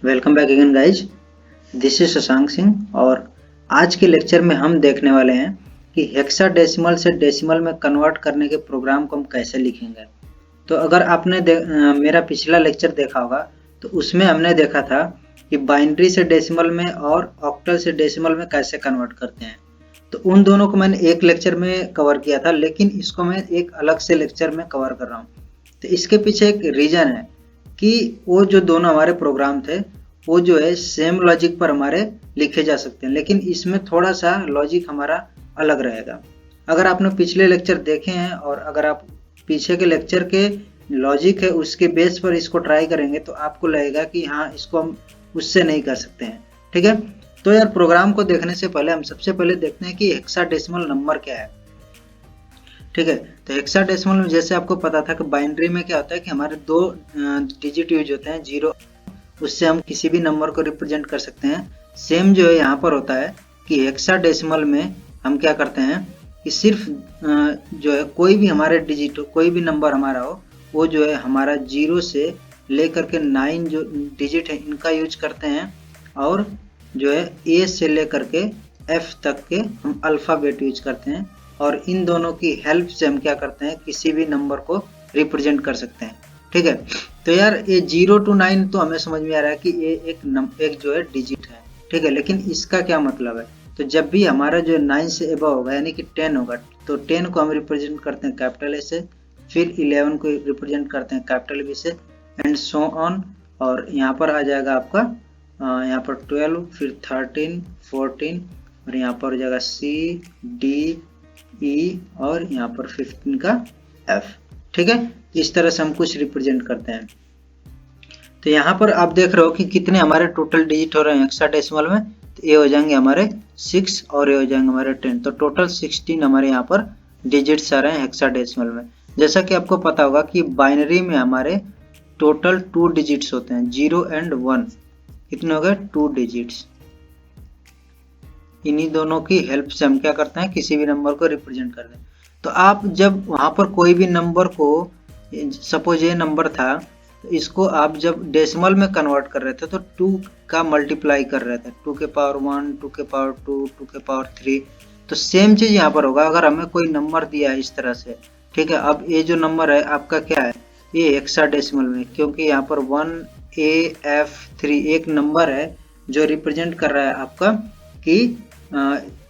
Welcome back again guys. This is Shashank Singh और आज के लेक्चर में हम देखने वाले हैं कि हेक्साडेसिमल से डेसिमल में कन्वर्ट करने के प्रोग्राम को हम कैसे लिखेंगे। तो अगर आपने मेरा पिछला लेक्चर देखा होगा तो उसमें हमने देखा था कि बाइनरी से डेसिमल में और ऑक्टल से डेसिमल में कैसे कन्वर्ट करते हैं। तो उन दोनों को मैंने एक लेक्चर में कवर किया था, लेकिन इसको मैं एक अलग से लेक्चर में कवर कर रहा हूँ। तो इसके पीछे एक रीजन है कि वो जो दोनों हमारे प्रोग्राम थे वो जो है सेम लॉजिक पर हमारे लिखे जा सकते हैं, लेकिन इसमें थोड़ा सा लॉजिक हमारा अलग रहेगा। अगर आपने पिछले लेक्चर देखे हैं और अगर आप पीछे के लेक्चर के लॉजिक है उसके बेस पर इसको ट्राई करेंगे तो आपको लगेगा कि हाँ, इसको हम उससे नहीं कर सकते हैं। ठीक है, तो यार प्रोग्राम को देखने से पहले हम सबसे पहले देखते हैं कि हेक्साडेसिमल नंबर क्या है। ठीक है, तो हेक्साडेसिमल में जैसे आपको पता था कि बाइनरी में क्या होता है कि हमारे दो डिजिट यूज होते हैं, जीरो, उससे हम किसी भी नंबर को रिप्रेजेंट कर सकते हैं। सेम जो है यहाँ पर होता है कि हेक्साडेसिमल में हम क्या करते हैं कि सिर्फ जो है कोई भी हमारे डिजिट हो, कोई भी नंबर हमारा हो, वो जो है हमारा 0 से लेकर के 9 जो डिजिट है इनका यूज करते हैं, और जो है A से लेकर के F तक के हम अल्फ़ाबेट यूज करते हैं, और इन दोनों की हेल्प से हम क्या करते हैं किसी भी नंबर को रिप्रेजेंट कर सकते हैं। ठीक है, तो यार ये 0 to 9 तो हमें समझ में आ रहा है कि ये एक जो है डिजिट है। ठीक है, लेकिन इसका क्या मतलब है, तो जब भी हमारा जो 9 से एबव होगा यानी कि 10 होगा तो 10 को हम रिप्रेजेंट करते हैं कैपिटल ए से, फिर 11 को रिप्रेजेंट करते हैं कैपिटल बी से, एंड सो ऑन। और यहाँ पर आ जाएगा आपका यहाँ पर 12, फिर 13, 14, और यहाँ पर हो जाएगा C, D, E, और यहाँ पर 15 का F। ठीक है, इस तरह से हम कुछ रिप्रेजेंट करते हैं। तो यहाँ पर आप देख रहे हो कि कितने हमारे टोटल डिजिट हो रहे हैं हेक्साडेसिमल में, तो ये हो जाएंगे हमारे 6 और ये हो जाएंगे हमारे 10, तो टोटल 16 हमारे यहाँ पर डिजिट्स आ रहे हैं हेक्साडेसिमल में। जैसा कि आपको पता होगा कि बाइनरी में हमारे टोटल 2 डिजिट्स होते हैं, 0 एंड 1। कितने हो गए? 2 डिजिट्स। इन्हीं दोनों की हेल्प से हम क्या करते हैं किसी भी नंबर को रिप्रेजेंट करते हैं। तो आप जब वहां पर कोई भी नंबर को, सपोज ये नंबर था, तो इसको आप जब डेसिमल में कन्वर्ट कर रहे थे तो 2 का मल्टीप्लाई कर रहे थे, 2 के पावर 1, 2 के पावर 2, 2 के पावर 3। तो सेम चीज यहाँ पर होगा। अगर हमें कोई नंबर दिया है इस तरह से, ठीक है, अब ये जो नंबर है आपका क्या है, ये हेक्साडेसिमल में, क्योंकि यहाँ पर 1AF3 एक नंबर है जो रिप्रेजेंट कर रहा है आपका कि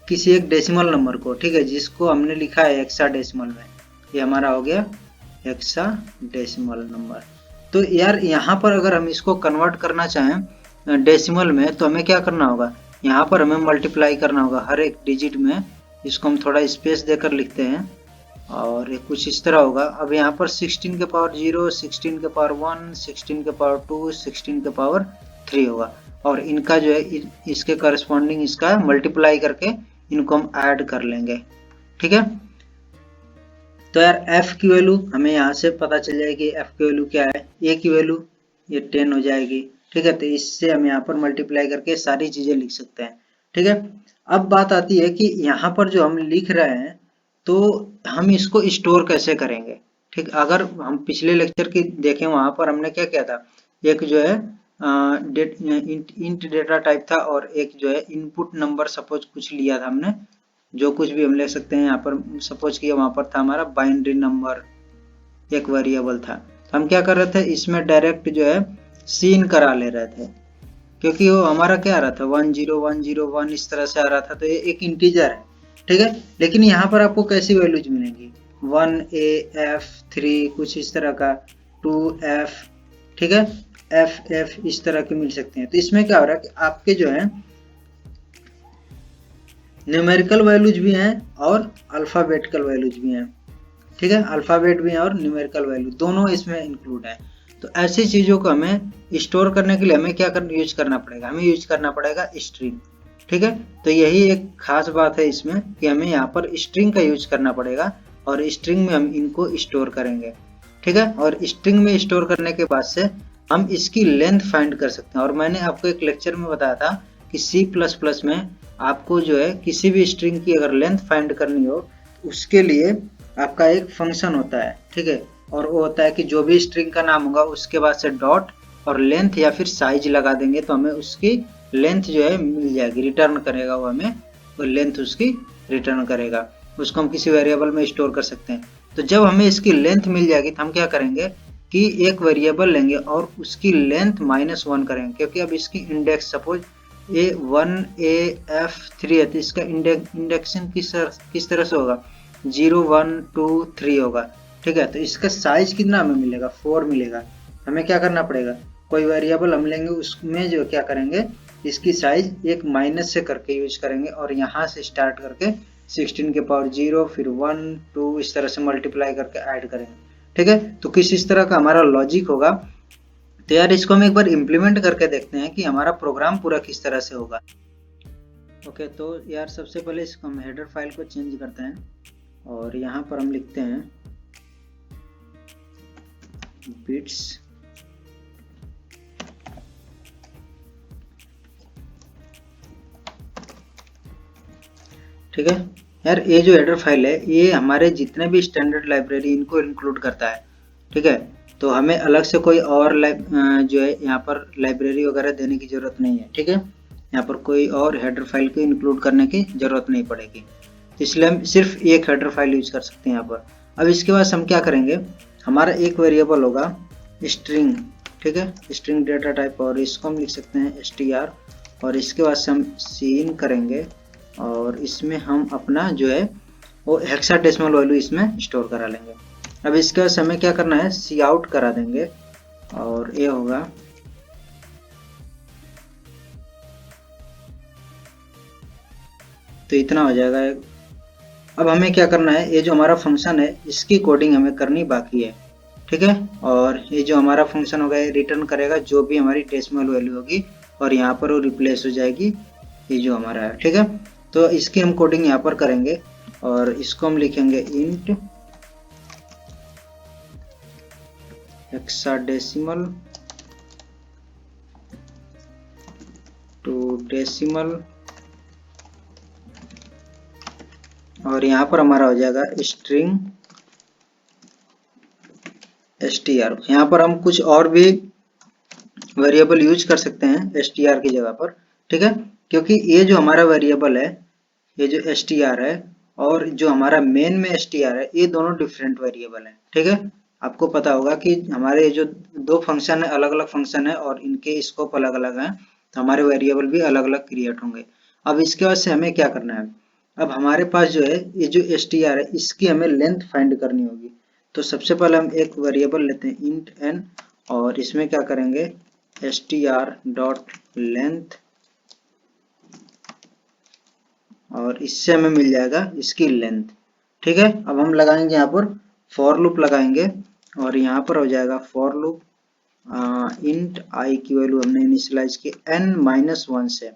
किसी एक डेसिमल नंबर को। ठीक है, जिसको हमने लिखा है हेक्साडेसिमल में, ये हमारा हो गया हेक्साडेसिमल नंबर। तो यार यहाँ पर अगर हम इसको कन्वर्ट करना चाहें डेसिमल में तो हमें क्या करना होगा, यहाँ पर हमें मल्टीप्लाई करना होगा हर एक डिजिट में। इसको हम थोड़ा स्पेस देकर लिखते हैं और ये कुछ इस तरह होगा। अब यहाँ पर 16 के पावर 0, 16 के पावर 1, 16 के पावर 2, 16 के पावर 3 होगा, और इनका जो है इसके करस्पॉन्डिंग इसका मल्टीप्लाई करके इनको हम ऐड कर लेंगे। ठीक है, तो यार F की वैल्यू हमें यहाँ से पता चल जाएगी। F की वैल्यू क्या है, A की वैल्यू ये 10 हो जाएगी। ठीक है, तो इससे हम यहाँ पर मल्टीप्लाई करके सारी चीजें लिख सकते हैं। ठीक है, अब बात आती है कि यहाँ पर जो हम लिख रहे हैं तो हम इसको स्टोर कैसे करेंगे। ठीक, अगर हम पिछले लेक्चर की देखें वहां पर हमने क्या किया था, एक जो है इंट डेटा टाइप था और एक जो है इनपुट नंबर सपोज कुछ लिया था हमने, जो कुछ भी हम ले सकते हैं। यहाँ पर सपोज किया वहां पर था हमारा बाइनरी नंबर, एक वेरिएबल था। तो हम क्या कर रहे थे, इसमें डायरेक्ट जो है सीन करा ले रहे थे, क्योंकि वो हमारा क्या आ रहा था 10101 इस तरह से आ रहा था, तो ये एक इंटीजर है। ठीक है, लेकिन यहाँ पर आपको कैसी वैल्यूज मिलेंगी, 1AF3 कुछ इस तरह का, 2F, ठीक है, FF इस तरह के मिल सकते हैं। तो इसमें क्या हो रहा है कि आपके जो है न्यूमेरिकल वैल्यूज भी हैं और अल्फाबेटिकल वैल्यूज भी हैं। ठीक है, अल्फाबेट भी हैं और न्यूमेरिकल वैल्यू दोनों इसमें इंक्लूड है। तो ऐसी चीजों को हमें स्टोर करने के लिए हमें क्या यूज करना पड़ेगा, हमें यूज करना पड़ेगा स्ट्रिंग। ठीक है, तो यही एक खास बात है इसमें कि हमें यहाँ पर स्ट्रिंग का यूज करना पड़ेगा और स्ट्रिंग में हम इनको स्टोर करेंगे। ठीक है, और स्ट्रिंग में स्टोर करने के बाद से हम इसकी लेंथ फाइंड कर सकते हैं। और मैंने आपको एक लेक्चर में बताया था कि C++ में आपको जो है किसी भी स्ट्रिंग की अगर लेंथ फाइंड करनी हो उसके लिए आपका एक फंक्शन होता है। ठीक है, और वो होता है कि जो भी स्ट्रिंग का नाम होगा उसके बाद से डॉट और लेंथ या फिर साइज लगा देंगे तो हमें उसकी लेंथ जो है मिल जाएगी, रिटर्न करेगा वो हमें, वो लेंथ उसकी रिटर्न करेगा। उसको हम किसी वेरिएबल में स्टोर कर सकते हैं। तो जब हमें इसकी लेंथ मिल जाएगी तो हम क्या करेंगे कि एक वेरिएबल लेंगे और उसकी लेंथ -1 करेंगे, क्योंकि अब इसकी इंडेक्स सपोज A1 AF3 है तो इसका इंडेक्शन किस तरह से होगा, 0 1 2 3 होगा। ठीक है, तो इसका साइज कितना हमें मिलेगा, 4 मिलेगा। हमें क्या करना पड़ेगा, कोई वेरिएबल हम लेंगे उसमें जो क्या करेंगे इसकी साइज एक माइनस से करके यूज करेंगे और यहाँ से स्टार्ट करके 16 के पावर 0 फिर 1 2 इस तरह से मल्टीप्लाई करके ऐड करेंगे। ठीक है, तो किस इस तरह का हमारा लॉजिक होगा। तो यार इसको हम एक बार इम्प्लीमेंट करके देखते हैं कि हमारा प्रोग्राम पूरा किस तरह से होगा। ओके, तो यार सबसे पहले इसको हम हेडर फाइल को चेंज करते हैं और यहाँ पर हम लिखते हैं बिट्स ठीक है यार, ये जो हेडर फाइल है ये हमारे जितने भी स्टैंडर्ड लाइब्रेरी इनको इंक्लूड करता है। ठीक है, तो हमें अलग से कोई और जो है यहाँ पर लाइब्रेरी वगैरह देने की जरूरत नहीं है। ठीक है, यहाँ पर कोई और हेडर फाइल को इंक्लूड करने की जरूरत नहीं पड़ेगी, तो इसलिए हम सिर्फ एक हेडर फाइल यूज कर सकते हैं यहाँ पर। अब इसके बाद हम क्या करेंगे, हमारा एक वेरिएबल होगा स्ट्रिंग। ठीक है, स्ट्रिंग डेटा टाइप, और इसको हम लिख सकते हैं str, और इसके बाद से हम सीन करेंगे और इसमें हम अपना जो है वो हेक्साडेसिमल वैल्यू इसमें स्टोर करा लेंगे। अब इसके बाद हमें क्या करना है, सी आउट करा देंगे और ये होगा तो इतना हो जाएगा। अब हमें क्या करना है, ये जो हमारा फंक्शन है इसकी कोडिंग हमें करनी बाकी है। ठीक है, और ये जो हमारा फंक्शन होगा ये रिटर्न करेगा जो भी हमारी डेसिमल वैल्यू होगी और यहाँ पर वो रिप्लेस हो जाएगी ये जो हमारा है। ठीक है, तो इसकी हम कोडिंग यहाँ पर करेंगे और इसको हम लिखेंगे इंट हेक्साडेसिमल टू डेसिमल, और यहाँ पर हमारा हो जाएगा स्ट्रिंग str। यहाँ पर हम कुछ और भी वेरिएबल यूज कर सकते हैं str की जगह पर। ठीक है, क्योंकि ये जो हमारा वेरिएबल है, ये जो str है और जो हमारा मेन में str है, ये दोनों डिफरेंट वेरिएबल है। ठीक है, आपको पता होगा कि हमारे जो दो फंक्शन है अलग अलग फंक्शन है और इनके स्कोप अलग अलग हैं, तो हमारे वेरिएबल भी अलग अलग क्रिएट होंगे। अब इसके बाद से हमें क्या करना है, अब हमारे पास जो है ये जो str है इसकी हमें लेंथ फाइंड करनी होगी। तो सबसे पहले हम एक वेरिएबल लेते हैं int n और इसमें क्या करेंगे str डॉट लेंथ, और इससे हमें मिल जाएगा इसकी लेंथ। ठीक है, अब हम लगाएंगे यहाँ पर फॉर लूप लगाएंगे और यहाँ पर हो जाएगा फॉर लूप इंट आई की वैल्यू हमने इनिशियलाइज की n-1 से,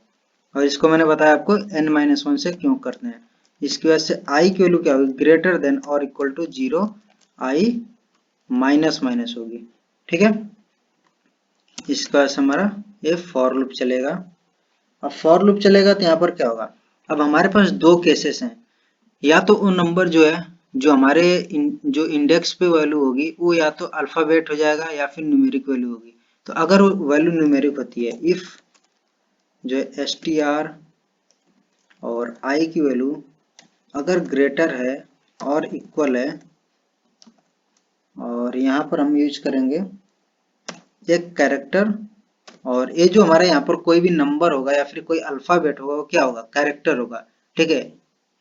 और इसको मैंने बताया आपको n-1 से क्यों करते हैं। इसकी वजह से आई की वैल्यू क्या होगी, ग्रेटर देन और इक्वल टू 0 आई माइनस माइनस होगी। ठीक है, इसका हमारा ये फॉर लूप चलेगा। अब फॉर लूप चलेगा तो यहाँ पर क्या होगा, अब हमारे पास दो केसेस हैं, या तो वो नंबर जो है जो हमारे जो इंडेक्स पे वैल्यू होगी वो या तो अल्फाबेट हो जाएगा या फिर न्यूमेरिक वैल्यू होगी। तो अगर वो वैल्यू न्यूमेरिक होती है, इफ जो है str और i की वैल्यू अगर ग्रेटर है और इक्वल है, और यहाँ पर हम यूज करेंगे एक कैरेक्टर, और ये जो हमारा यहाँ पर कोई भी नंबर होगा या फिर कोई अल्फाबेट होगा वो क्या होगा, कैरेक्टर होगा। ठीक है,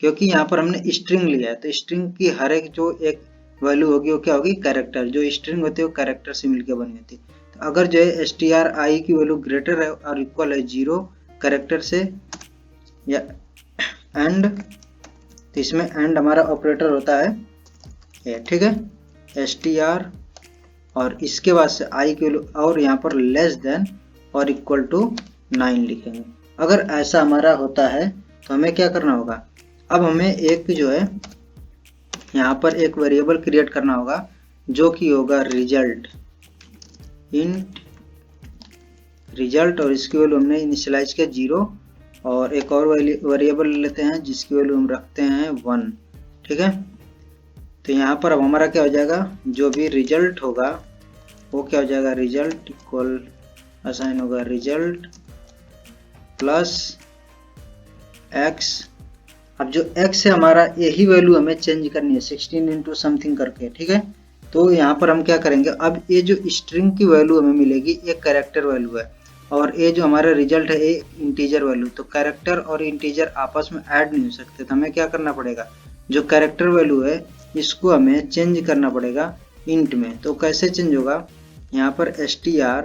क्योंकि यहाँ पर हमने स्ट्रिंग लिया है तो स्ट्रिंग की हर एक जो एक वैल्यू होगी वो क्या होगी, कैरेक्टर। जो स्ट्रिंग होती है वो कैरेक्टर से मिलकर बनी होती है। तो अगर जो है str i की वैल्यू ग्रेटर है और इक्वल है 0 कैरेक्टर से या एंड, तो इसमें एंड हमारा ऑपरेटर होता है। ठीक है, str और इसके बाद से i की वैल्यू और यहाँ पर लेस देन और इक्वल टू 9 लिखेंगे। अगर ऐसा हमारा होता है तो हमें क्या करना होगा, अब हमें एक जो है यहाँ पर एक वेरिएबल क्रिएट करना होगा जो कि होगा रिजल्ट, इंट रिजल्ट, और इसकी वैल्यू हमने इनिशियलाइज किया 0, और एक और वेरिएबल लेते हैं जिसकी वैल्यू हम रखते हैं 1। ठीक है, तो यहाँ पर अब हमारा क्या हो जाएगा, जो भी रिजल्ट होगा वो क्या हो जाएगा, रिजल्ट इक्वल असाइन होगा रिजल्ट प्लस एक्स। अब जो x है हमारा यही वैल्यू हमें चेंज करनी है 16 इंटू समथिंग करके, ठीक है। तो यहाँ पर हम क्या करेंगे, अब ये जो स्ट्रिंग की वैल्यू हमें मिलेगी एक कैरेक्टर वैल्यू है और ये जो हमारा रिजल्ट है ये इंटीजर वैल्यू। तो कैरेक्टर और इंटीजर आपस में ऐड नहीं हो सकते, तो हमें क्या करना पड़ेगा, जो कैरेक्टर वैल्यू है इसको हमें चेंज करना पड़ेगा इंट में। तो कैसे चेंज होगा, यहाँ पर str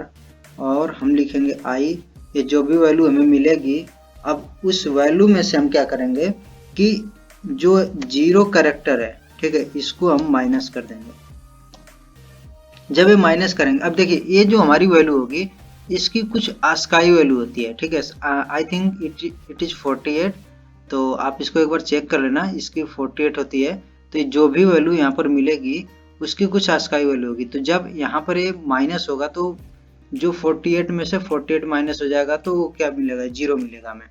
और हम लिखेंगे i, ये जो भी वैल्यू हमें मिलेगी अब उस वैल्यू में से हम क्या करेंगे कि जो 0 कैरेक्टर है, ठीक है, इसको हम माइनस कर देंगे। जब ये माइनस करेंगे, अब देखिए ये जो हमारी वैल्यू होगी इसकी कुछ आस्काई वैल्यू होती है, ठीक है। आई थिंक इट इज 48, तो आप इसको एक बार चेक कर लेना, इसकी 48 होती है। तो जो भी वैल्यू यहाँ पर मिलेगी उसकी कुछ आस्काई वैल्यू होगी। तो जब यहाँ पर ये माइनस होगा तो जो 48 में से 48 माइनस हो जाएगा तो वो क्या मिलेगा, 0 मिलेगा हमें,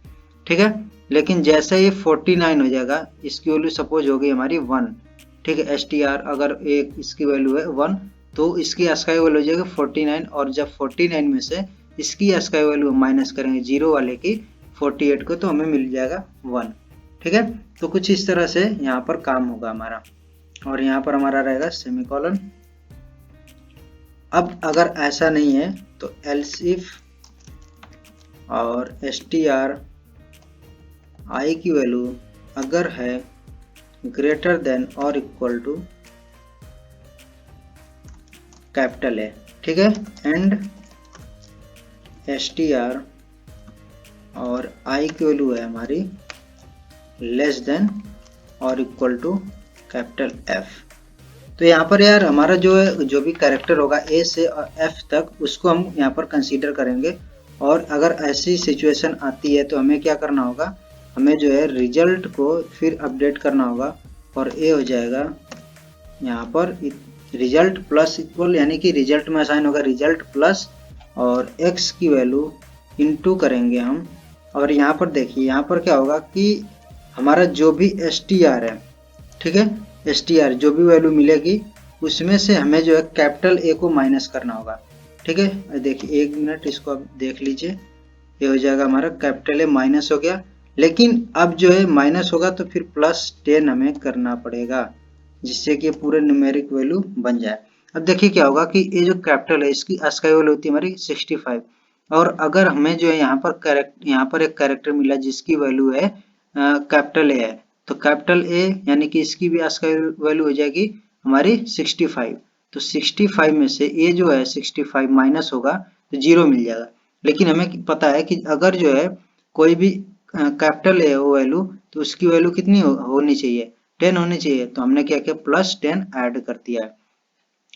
ठीक है। लेकिन जैसे ये 49 हो जाएगा, इसकी वैल्यू सपोज हो गई हमारी 1, ठीक है। str अगर एक इसकी वैल्यू है 1 तो इसकी आस्काई वैल्यू हो जाएगी 49, और जब 49 में से इसकी आस्काई वैल्यू माइनस करेंगे 0 वाले की 48 को, तो हमें मिल जाएगा 1, ठीक है। तो कुछ इस तरह से यहाँ पर काम होगा हमारा, और यहाँ पर हमारा रहेगा सेमीकोलन। अब अगर ऐसा नहीं है तो एल्स इफ और str i की वैल्यू अगर है ग्रेटर देन और इक्वल टू कैपिटल है, ठीक है, एंड str और i की वैल्यू है हमारी लेस देन और इक्वल टू कैपिटल F। तो यहाँ पर यार हमारा जो है जो भी कैरेक्टर होगा A से और F तक उसको हम यहाँ पर कंसीडर करेंगे। और अगर ऐसी सिचुएशन आती है तो हमें क्या करना होगा, हमें जो है रिजल्ट को फिर अपडेट करना होगा, और A हो जाएगा यहाँ पर रिजल्ट प्लस इक्वल, यानी कि रिजल्ट में असाइन होगा रिजल्ट प्लस और x की वैल्यू इनटू करेंगे हम। और यहाँ पर देखिए यहाँ पर क्या होगा कि हमारा जो भी str है, ठीक है, str जो भी वैल्यू मिलेगी उसमें से हमें जो है कैपिटल A को माइनस करना होगा, ठीक है। देखिए 1 मिनट इसको आप देख लीजिए, ये हो जाएगा हमारा कैपिटल A माइनस हो गया। लेकिन अब जो है माइनस होगा तो फिर +10 हमें करना पड़ेगा, जिससे कि पूरे न्यूमेरिक वैल्यू बन जाए। अब देखिए क्या होगा कि ये जो कैपिटल है इसकी आस्काई वैल्यू होती है हमारी 65, और अगर हमें जो है यहाँ पर एक कैरेक्टर मिला जिसकी वैल्यू है कैपिटल A है, तो कैपिटल A यानी कि इसकी भी आस्काई वैल्यू हो जाएगी हमारी 65। तो 65 में से ये जो है 65 माइनस होगा तो 0 मिल जाएगा। लेकिन हमें पता है कि अगर जो है कोई भी कैपिटल है वो वैल्यू, तो उसकी वैल्यू कितनी होनी चाहिए, 10 होनी चाहिए। तो हमने क्या किया, +10 ऐड कर दिया है।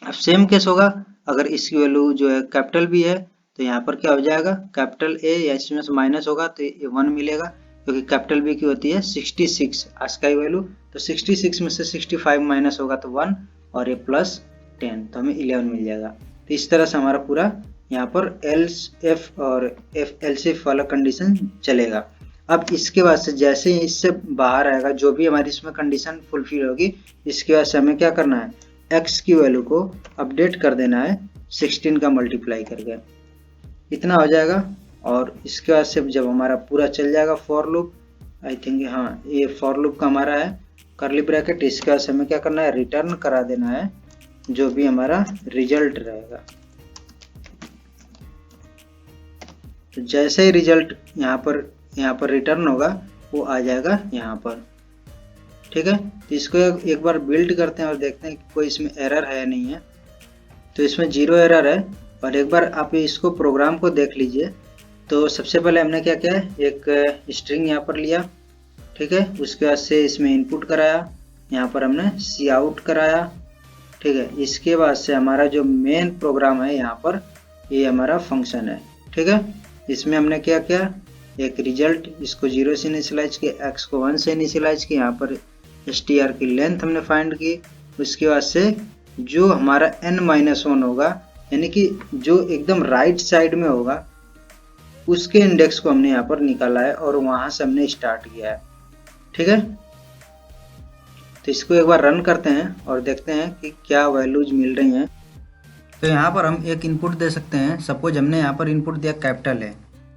अब सेम केस होगा अगर इसकी वैल्यू जो है कैपिटल भी है, तो यहाँ पर क्या हो जाएगा, कैपिटल A या इसमें से माइनस होगा तो ये 1 मिलेगा, क्योंकि कैपिटल B की होती है 66 आस्काई वैल्यू। तो 66 में से 65 माइनस होगा तो 1, और ये +10 तो हमें 11 मिल जाएगा। तो इस तरह से हमारा पूरा यहाँ पर एल्स एफ और एल्स इफ वाला कंडीशन चलेगा। अब इसके बाद से जैसे ही इससे बाहर आएगा जो भी हमारी इसमें कंडीशन फुलफिल होगी, इसके बाद से हमें क्या करना है, x की वैल्यू को अपडेट कर देना है 16 का मल्टीप्लाई करके, इतना हो जाएगा। और इसके बाद से जब हमारा पूरा चल जाएगा फॉर लूप, आई थिंक हाँ ये फॉर लूप का हमारा है करली ब्रैकेट, इसके बाद से हमें क्या करना है, रिटर्न करा देना है जो भी हमारा रिजल्ट रहेगा। तो जैसे ही रिजल्ट यहाँ पर रिटर्न होगा वो आ जाएगा यहाँ पर, ठीक है। तो इसको एक बार बिल्ड करते हैं और देखते हैं कि कोई इसमें एरर है या नहीं है। तो इसमें 0 एरर है। और एक बार आप इसको प्रोग्राम को देख लीजिए। तो सबसे पहले हमने क्या किया, एक स्ट्रिंग यहाँ पर लिया, ठीक है, उसके बाद से इसमें इनपुट कराया, यहाँ पर हमने सी आउट कराया, ठीक है। इसके बाद से हमारा जो मेन प्रोग्राम है यहाँ पर ये हमारा फंक्शन है, ठीक है। इसमें हमने क्या किया, एक रिजल्ट इसको 0 से इनिशियलाइज किया, x को 1 से इनिशियलाइज किया, यहाँ पर str की लेंथ हमने फाइंड की। उसके बाद से जो हमारा n-1 होगा, यानी कि जो एकदम राइट साइड में होगा उसके इंडेक्स को हमने यहाँ पर निकाला है और वहां से हमने स्टार्ट किया है, ठीक है। तो इसको एक बार रन करते हैं और देखते हैं कि क्या वैल्यूज मिल रही हैं। तो यहाँ पर हम एक इनपुट दे सकते हैं। सपोज हमने यहाँ पर इनपुट दिया कैपिटल ए,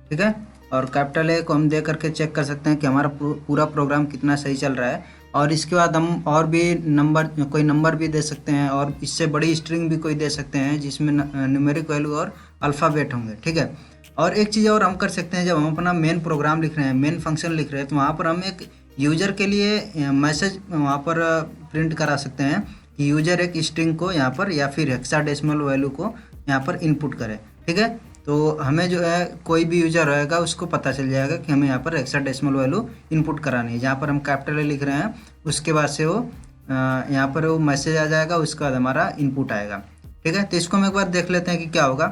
ठीक है, और कैपिटल ए को हम दे करके चेक कर सकते हैं कि हमारा पूरा प्रोग्राम कितना सही चल रहा है। और इसके बाद हम और भी कोई नंबर भी दे सकते हैं, और इससे बड़ी स्ट्रिंग भी कोई दे सकते हैं जिसमें न्यूमेरिक वैल्यू और अल्फ़ाबेट होंगे, ठीक है। और एक चीज़ और हम कर सकते हैं, जब हम अपना मेन प्रोग्राम लिख रहे हैं, मेन फंक्शन लिख रहे हैं, तो वहाँ पर हम एक यूज़र के लिए मैसेज वहाँ पर प्रिंट करा सकते हैं कि यूज़र एक स्ट्रिंग को यहाँ पर या फिर हेक्साडेसिमल वैल्यू को यहाँ पर इनपुट करे, ठीक है। तो हमें जो है कोई भी यूज़र रहेगा उसको पता चल जाएगा कि हमें यहाँ पर हेक्साडेसिमल वैल्यू इनपुट करानी है। जहाँ पर हम कैपिटल ए लिख रहे हैं उसके बाद से वो यहाँ पर वो मैसेज आ जाएगा, उसके बाद हमारा इनपुट आएगा, ठीक है। तो इसको हम एक बार देख लेते हैं कि क्या होगा।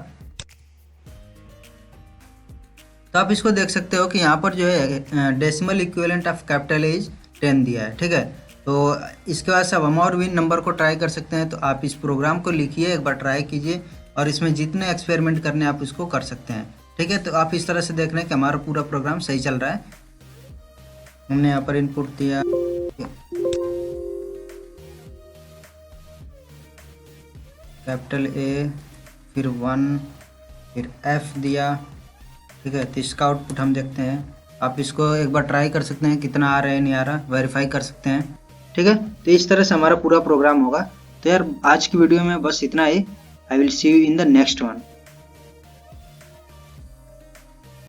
तो आप इसको देख सकते हो कि यहाँ पर जो है decimal equivalent of capital A is 10 दिया है, ठीक है। तो इसके बाद सब हम और भी नंबर को ट्राई कर सकते हैं। तो आप इस प्रोग्राम को लिखिए, एक बार ट्राई कीजिए, और इसमें जितने एक्सपेरिमेंट करने आप इसको कर सकते हैं, ठीक है। तो आप इस तरह से देख रहे हैं कि हमारा पूरा प्रोग्राम सही चल रहा है। हमने यहाँ पर इनपुट दिया, कैपिटल ए, फिर 1, फिर F दिया, ठीक है। तो इसका आउटपुट हम देखते हैं। आप इसको एक बार ट्राई कर सकते हैं कितना आ रहा है नहीं आ रहा, वेरीफाई कर सकते हैं, ठीक है। तो इस तरह से हमारा पूरा प्रोग्राम होगा। तो यार आज की वीडियो में बस इतना ही। I will see you in the next one.